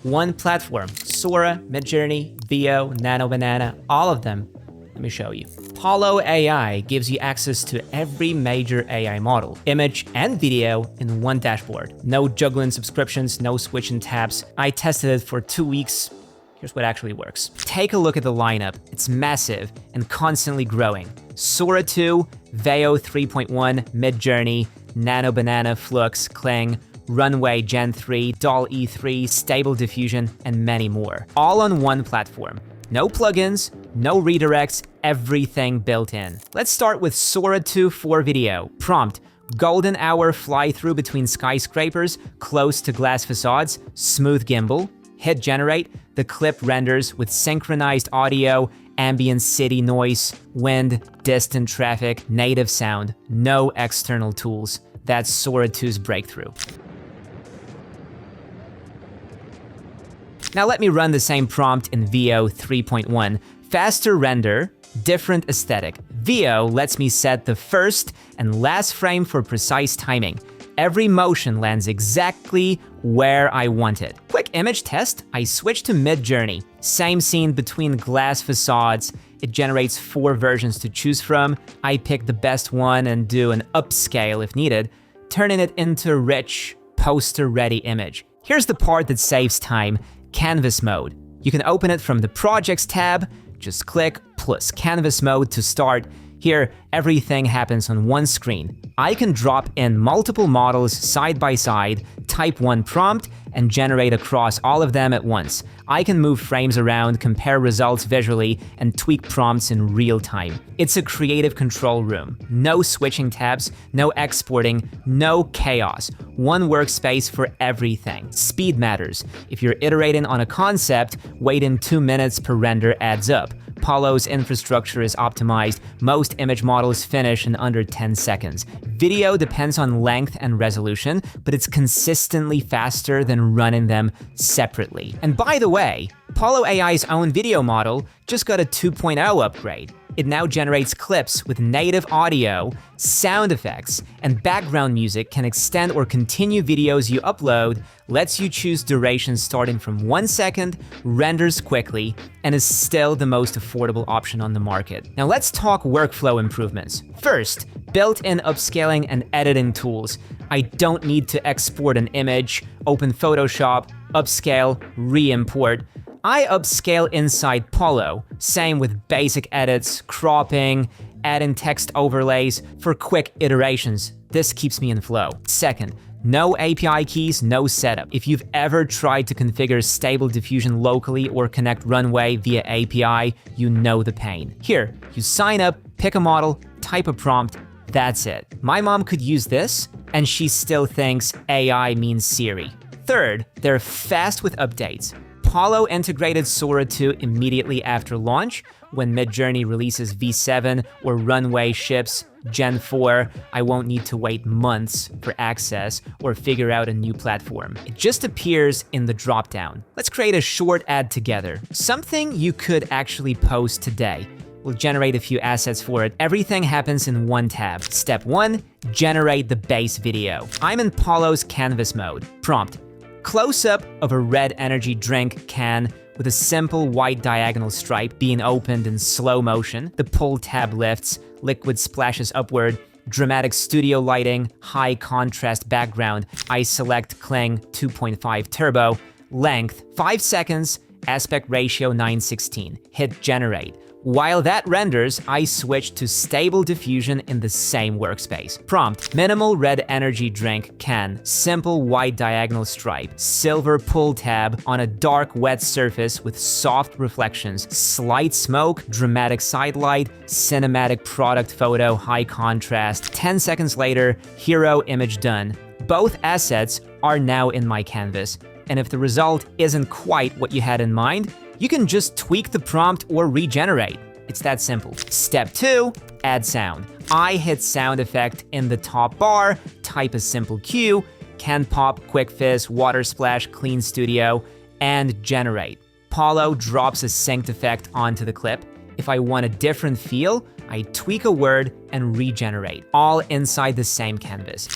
One platform, Sora, Midjourney, Veo, Nano Banana, all of them. Let me show you. Pollo AI gives you access to every major AI model, image and video in one dashboard. No juggling subscriptions, no switching tabs. I tested it for 2 weeks. Here's what actually works. Take a look at the lineup. It's massive and constantly growing. Sora 2, Veo 3.1, Midjourney, Nano Banana, Flux, Kling, Runway Gen-3, DALL-E 3, Stable Diffusion, and many more. All on one platform. No plugins, no redirects, everything built in. Let's start with Sora 2 for video. Prompt: golden hour fly-through between skyscrapers, close to glass facades, smooth gimbal. Hit generate. The clip renders with synchronized audio, ambient city noise, wind, distant traffic, native sound, no external tools. That's Sora 2's breakthrough. Now let me run the same prompt in Veo 3.1. Faster render, different aesthetic. Veo lets me set the first and last frame for precise timing. Every motion lands exactly where I want it. Quick image test, I switch to Midjourney. Same scene between glass facades. It generates 4 versions to choose from. I pick the best one and do an upscale if needed, turning it into a rich, poster-ready image. Here's the part that saves time. Canvas mode. You can open it from the Projects tab, just click plus Canvas mode to start. Here, everything happens on one screen. I can drop in multiple models side by side, type one prompt, and generate across all of them at once. I can move frames around, compare results visually, and tweak prompts in real time. It's a creative control room. No switching tabs, no exporting, no chaos. One workspace for everything. Speed matters. If you're iterating on a concept, waiting 2 minutes per render adds up. Pollo's infrastructure is optimized. Most image models finish in under 10 seconds. Video depends on length and resolution, but it's consistently faster than running them separately. And by the way, Pollo AI's own video model just got a 2.0 upgrade. It now generates clips with native audio, sound effects, and background music, can extend or continue videos you upload, lets you choose durations starting from 1 second, renders quickly, and is still the most affordable option on the market. Now let's talk workflow improvements. First, built-in upscaling and editing tools. I don't need to export an image, open Photoshop, upscale, re-import. I upscale inside Pollo, same with basic edits, cropping, adding text overlays for quick iterations. This keeps me in flow. Second, no API keys, no setup. If you've ever tried to configure Stable Diffusion locally or connect Runway via API, you know the pain. Here, you sign up, pick a model, type a prompt, that's it. My mom could use this, and she still thinks AI means Siri. Third, they're fast with updates. Pollo integrated Sora 2 immediately after launch. When Midjourney releases V7 or Runway ships Gen 4, I won't need to wait months for access or figure out a new platform. It just appears in the dropdown. Let's create a short ad together. Something you could actually post today. We'll generate a few assets for it. Everything happens in one tab. Step 1, generate the base video. I'm in Pollo's canvas mode. Prompt: close-up of a red energy drink can with a simple white diagonal stripe being opened in slow motion. The pull tab lifts, liquid splashes upward, dramatic studio lighting, high contrast background. I select Kling 2.5 Turbo. Length 5 seconds, aspect ratio 9:16. Hit generate. While that renders, I switch to Stable Diffusion in the same workspace. Prompt: minimal red energy drink can, simple white diagonal stripe, silver pull tab on a dark wet surface with soft reflections, slight smoke, dramatic sidelight, cinematic product photo, high contrast. 10 seconds later, hero image done. Both assets are now in my canvas, and if the result isn't quite what you had in mind, you can just tweak the prompt or regenerate. It's that simple. Step 2, add sound. I hit sound effect in the top bar, type a simple cue, can pop, quick fizz, water splash, clean studio, and generate. Pollo drops a synced effect onto the clip. If I want a different feel, I tweak a word and regenerate, all inside the same canvas.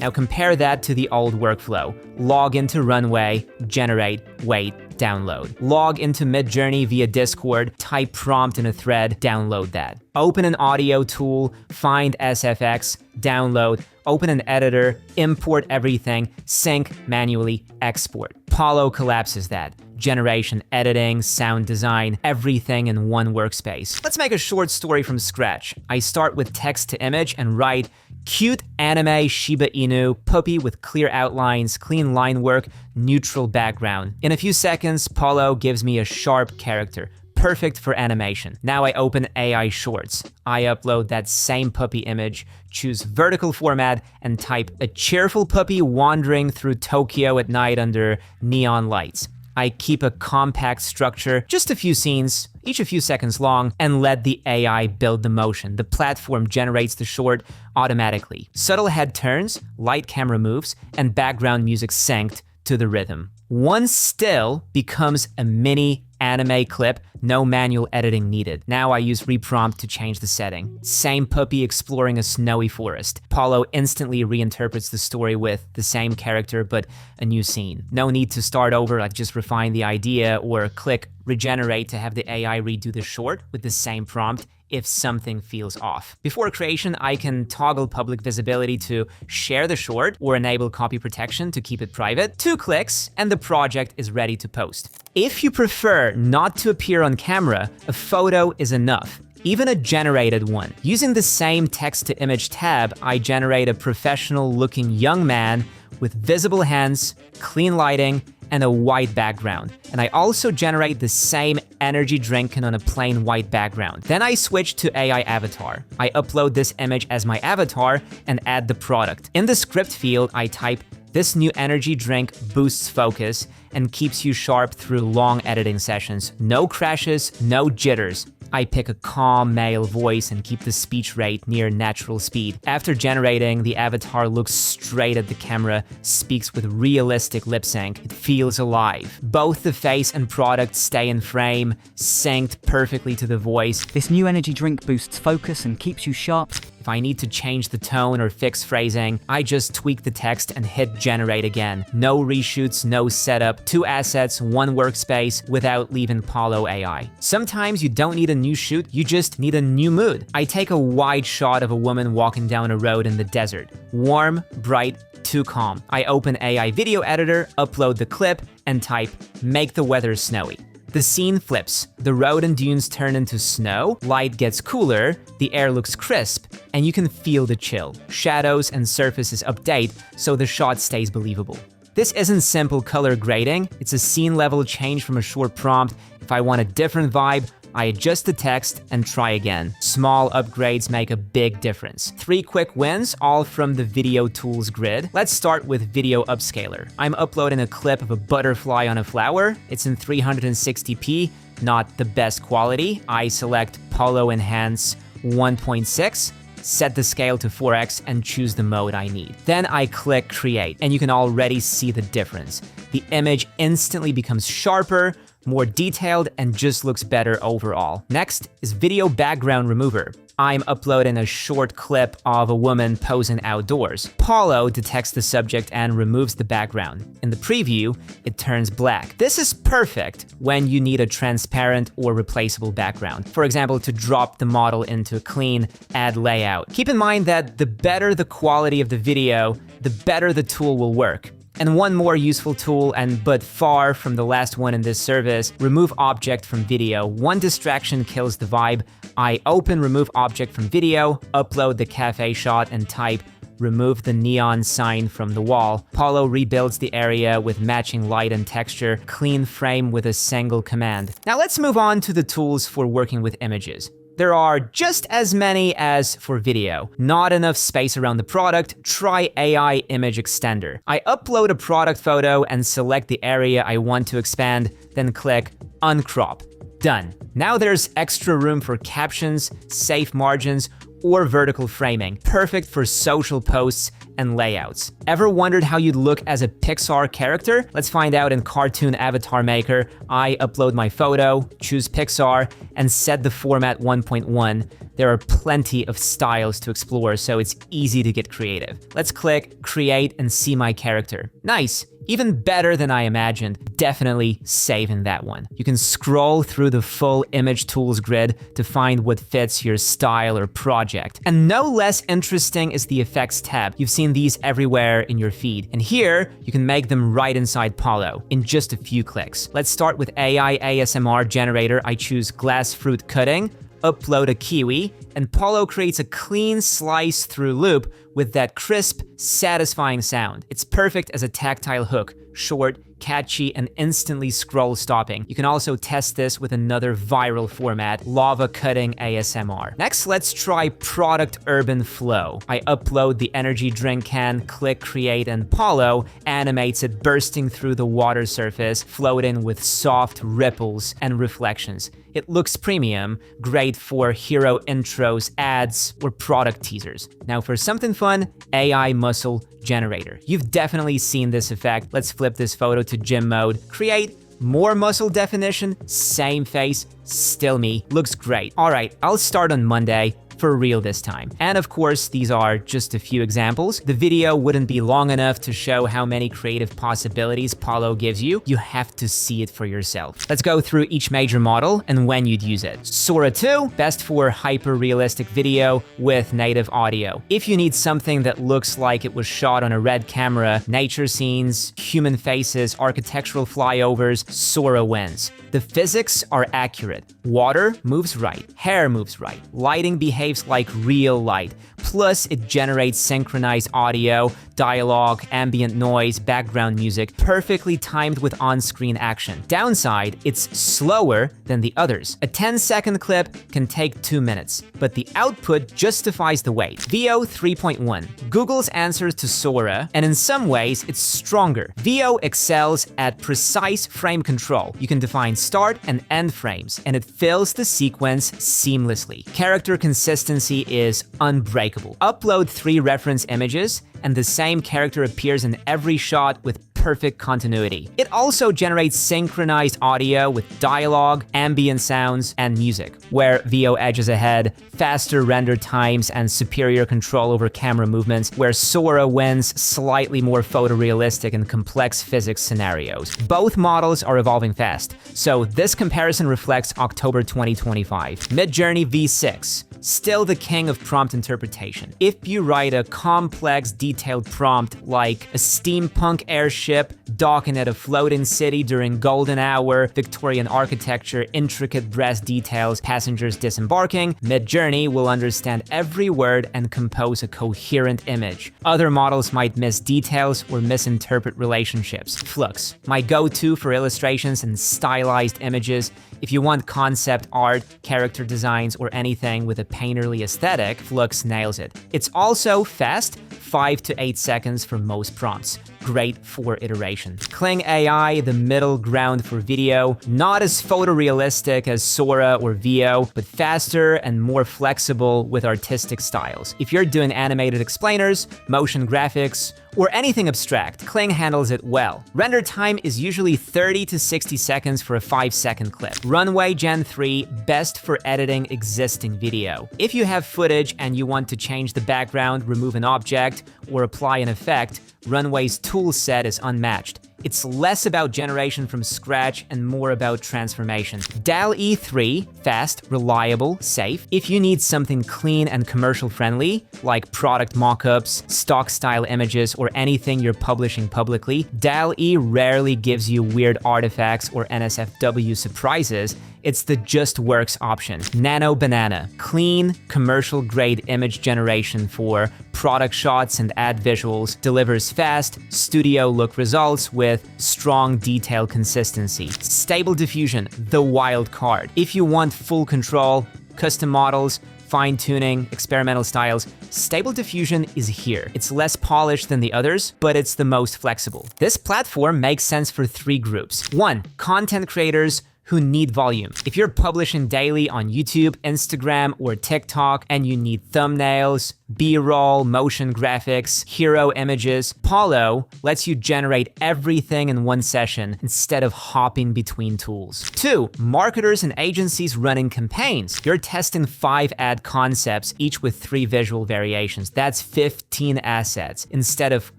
Now compare that to the old workflow. Log into Runway, generate, wait, download. Log into Midjourney via Discord, type prompt in a thread, download that. Open an audio tool, find SFX, download, open an editor, import everything, sync, manually, export. Pollo collapses that. Generation, editing, sound design, everything in one workspace. Let's make a short story from scratch. I start with text to image and write, cute anime Shiba Inu, puppy with clear outlines, clean line work, neutral background. In a few seconds, Pollo gives me a sharp character. Perfect for animation. Now I open AI Shorts. I upload that same puppy image, choose vertical format, and type a cheerful puppy wandering through Tokyo at night under neon lights. I keep a compact structure, just a few scenes, each a few seconds long, and let the AI build the motion. The platform generates the short automatically. Subtle head turns, light camera moves, and background music synced to the rhythm. One still becomes a mini anime clip, no manual editing needed. Now I use reprompt to change the setting. Same puppy exploring a snowy forest. Pollo instantly reinterprets the story with the same character but a new scene. No need to start over, like just refine the idea or click regenerate to have the AI redo the short with the same prompt if something feels off. Before creation, I can toggle public visibility to share the short or enable copy protection to keep it private. 2 clicks and the project is ready to post. If you prefer not to appear on camera, a photo is enough, even a generated one. Using the same text-to-image tab, I generate a professional-looking young man with visible hands, clean lighting, and a white background. And I also generate the same energy drinking on a plain white background. Then I switch to AI avatar. I upload this image as my avatar and add the product. In the script field, I type, "This new energy drink boosts focus and keeps you sharp through long editing sessions. No crashes, no jitters." I pick a calm male voice and keep the speech rate near natural speed. After generating, the avatar looks straight at the camera, speaks with realistic lip sync. It feels alive. Both the face and product stay in frame, synced perfectly to the voice. This new energy drink boosts focus and keeps you sharp. If I need to change the tone or fix phrasing, I just tweak the text and hit generate again. No reshoots, no setup, 2 assets, 1 workspace without leaving Pollo AI. Sometimes you don't need a new shoot, you just need a new mood. I take a wide shot of a woman walking down a road in the desert. Warm, bright, too calm. I open AI video editor, upload the clip, and type, "Make the weather snowy." The scene flips. The road and dunes turn into snow, light gets cooler, the air looks crisp, and you can feel the chill. Shadows and surfaces update, so the shot stays believable. This isn't simple color grading, it's a scene level change from a short prompt. If I want a different vibe, I adjust the text and try again. Small upgrades make a big difference. 3 quick wins, all from the video tools grid. Let's start with video upscaler. I'm uploading a clip of a butterfly on a flower. It's in 360p, not the best quality. I select Pollo Enhance 1.6, set the scale to 4x, and choose the mode I need. Then I click create, and you can already see the difference. The image instantly becomes sharper, more detailed, and just looks better overall. Next is video background remover. I'm uploading a short clip of a woman posing outdoors. Pollo detects the subject and removes the background. In the preview, it turns black. This is perfect when you need a transparent or replaceable background. For example, to drop the model into a clean ad layout. Keep in mind that the better the quality of the video, the better the tool will work. And one more useful tool, but far from the last one in this service, remove object from video. One distraction kills the vibe. I open remove object from video, upload the cafe shot, and type remove the neon sign from the wall. Pollo rebuilds the area with matching light and texture, clean frame with a single command. Now let's move on to the tools for working with images. There are just as many as for video. Not enough space around the product? Try AI Image Extender. I upload a product photo and select the area I want to expand, then click Uncrop. Done. Now there's extra room for captions, safe margins, or vertical framing. Perfect for social posts and layouts. Ever wondered how you'd look as a Pixar character? Let's find out in Cartoon Avatar Maker. I upload my photo, choose Pixar, and set the format 1.1, there are plenty of styles to explore, so it's easy to get creative. Let's click Create and see my character. Nice. Even better than I imagined. Definitely saving that one. You can scroll through the full image tools grid to find what fits your style or project. And no less interesting is the effects tab. You've seen these everywhere in your feed. And here, you can make them right inside Pollo in just a few clicks. Let's start with AI ASMR generator. I choose glass fruit cutting, upload a kiwi, and Pollo creates a clean slice through loop with that crisp, satisfying sound. It's perfect as a tactile hook, short, catchy, and instantly scroll stopping. You can also test this with another viral format, lava cutting ASMR. Next, let's try product urban flow. I upload the energy drink can, click create, and Pollo animates it bursting through the water surface, floating with soft ripples and reflections. It looks premium, great for hero intros, ads, or product teasers. Now for something fun, AI muscle generator. You've definitely seen this effect. Let's flip this photo to gym mode. Create more muscle definition, same face, still me. Looks great. All right, I'll start on Monday. For real this time. And of course, these are just a few examples. The video wouldn't be long enough to show how many creative possibilities Pollo gives you. You have to see it for yourself. Let's go through each major model and when you'd use it. Sora 2, best for hyper-realistic video with native audio. If you need something that looks like it was shot on a red camera, nature scenes, human faces, architectural flyovers, Sora wins. The physics are accurate. Water moves right, hair moves right, lighting behaves like real light. Plus, it generates synchronized audio, dialogue, ambient noise, background music, perfectly timed with on-screen action. Downside, it's slower than the others. A 10-second clip can take 2 minutes, but the output justifies the wait. VO 3.1, Google's answer to Sora, and in some ways, it's stronger. VO excels at precise frame control. You can define start and end frames, and it fills the sequence seamlessly. Character consistency is unbreakable. Upload 3 reference images, and the same character appears in every shot with perfect continuity. It also generates synchronized audio with dialogue, ambient sounds, and music, where VO edges ahead, faster render times, and superior control over camera movements, where Sora wins slightly more photorealistic and complex physics scenarios. Both models are evolving fast, so this comparison reflects October 2025. Midjourney V6, still the king of prompt interpretation. If you write a complex, detailed prompt like a steampunk airship docking at a floating city during golden hour, Victorian architecture, intricate brass details, passengers disembarking, Midjourney will understand every word and compose a coherent image. Other models might miss details or misinterpret relationships. Flux, my go-to for illustrations and stylized images. If you want concept art, character designs, or anything with a painterly aesthetic, Flux nails it. It's also fast, 5 to 8 seconds for most prompts. Great for iteration. Kling AI, the middle ground for video, not as photorealistic as Sora or VO, but faster and more flexible with artistic styles. If you're doing animated explainers, motion graphics, or anything abstract, Kling handles it well. Render time is usually 30 to 60 seconds for a 5-second clip. Runway Gen-3, best for editing existing video. If you have footage and you want to change the background, remove an object, or apply an effect, Runway's tool set is unmatched. It's less about generation from scratch and more about transformation. DALL-E 3, fast, reliable, safe. If you need something clean and commercial friendly, like product mockups, stock style images, or anything you're publishing publicly, DALL-E rarely gives you weird artifacts or NSFW surprises. It's the just works option. Nano Banana, clean, commercial-grade image generation for product shots and ad visuals, delivers fast, studio-look results with strong detail consistency. Stable Diffusion, the wild card. If you want full control, custom models, fine-tuning, experimental styles, Stable Diffusion is here. It's less polished than the others, but it's the most flexible. This platform makes sense for 3 groups. 1, content creators who need volume. If you're publishing daily on YouTube, Instagram, or TikTok, and you need thumbnails, B-roll, motion graphics, hero images. Pollo lets you generate everything in one session instead of hopping between tools. 2. Marketers and agencies running campaigns. You're testing 5 ad concepts, each with 3 visual variations. That's 15 assets. Instead of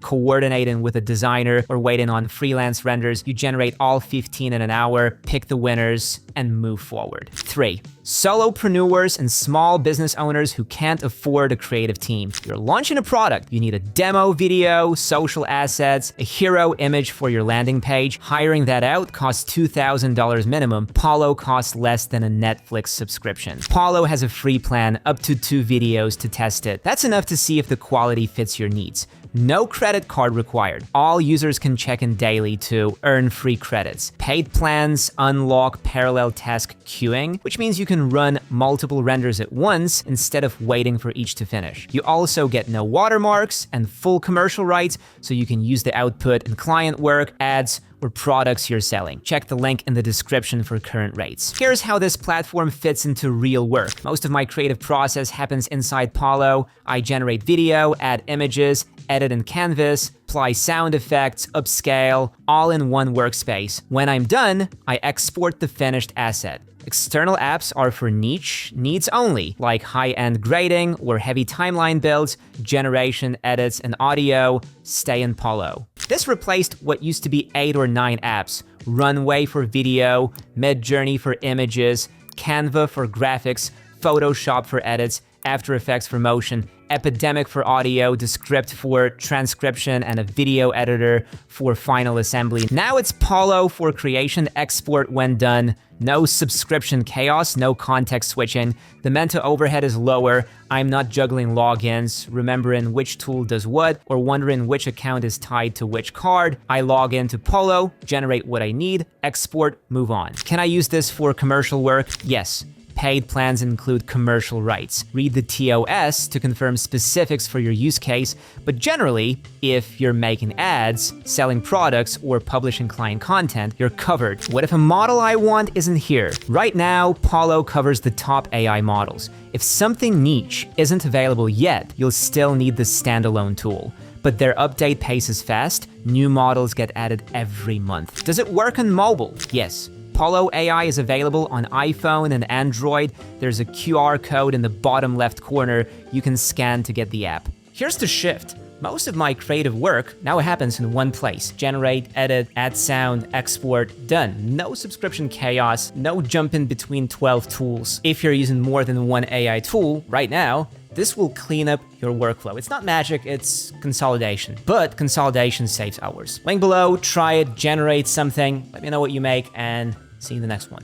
coordinating with a designer or waiting on freelance renders, you generate all 15 in an hour, pick the winners, and move forward. 3. Solopreneurs and small business owners who can't afford a creative team. You're launching a product. You need a demo video, social assets, a hero image for your landing page. Hiring that out costs $2,000 minimum. Pollo costs less than a Netflix subscription. Pollo has a free plan, up to 2 videos to test it. That's enough to see if the quality fits your needs. No credit card required. All users can check in daily to earn free credits. Paid plans unlock parallel task queuing, which means you can run multiple renders at once instead of waiting for each to finish. You also get no watermarks and full commercial rights, so you can use the output in client work, ads, or products you're selling. Check the link in the description for current rates. Here's how this platform fits into real work. Most of my creative process happens inside Pollo. I generate video, add images, edit in Canvas, apply sound effects, upscale, all in one workspace. When I'm done, I export the finished asset. External apps are for niche needs only, like high-end grading or heavy timeline builds, generation, edits, and audio. Stay in Pollo. This replaced what used to be 8 or 9 apps: Runway for video, Midjourney for images, Canva for graphics, Photoshop for edits, After Effects for motion, Epidemic for audio, Descript for transcription, and a video editor for final assembly. Now it's Pollo for creation, export when done. No subscription chaos, no context switching. The mental overhead is lower. I'm not juggling logins, remembering which tool does what, or wondering which account is tied to which card. I log into Pollo, generate what I need, export, move on. Can I use this for commercial work? Yes. Paid plans include commercial rights. Read the TOS to confirm specifics for your use case, but generally, if you're making ads, selling products, or publishing client content, you're covered. What if a model I want isn't here? Right now, Pollo covers the top AI models. If something niche isn't available yet, you'll still need the standalone tool. But their update pace is fast. New models get added every month. Does it work on mobile? Yes. Pollo AI is available on iPhone and Android. There's a QR code in the bottom left corner you can scan to get the app. Here's the shift. Most of my creative work now happens in one place. Generate, edit, add sound, export, done. No subscription chaos, no jumping between 12 tools. If you're using more than one AI tool right now, this will clean up your workflow. It's not magic, it's consolidation. But consolidation saves hours. Link below, try it, generate something, let me know what you make, and see you in the next one.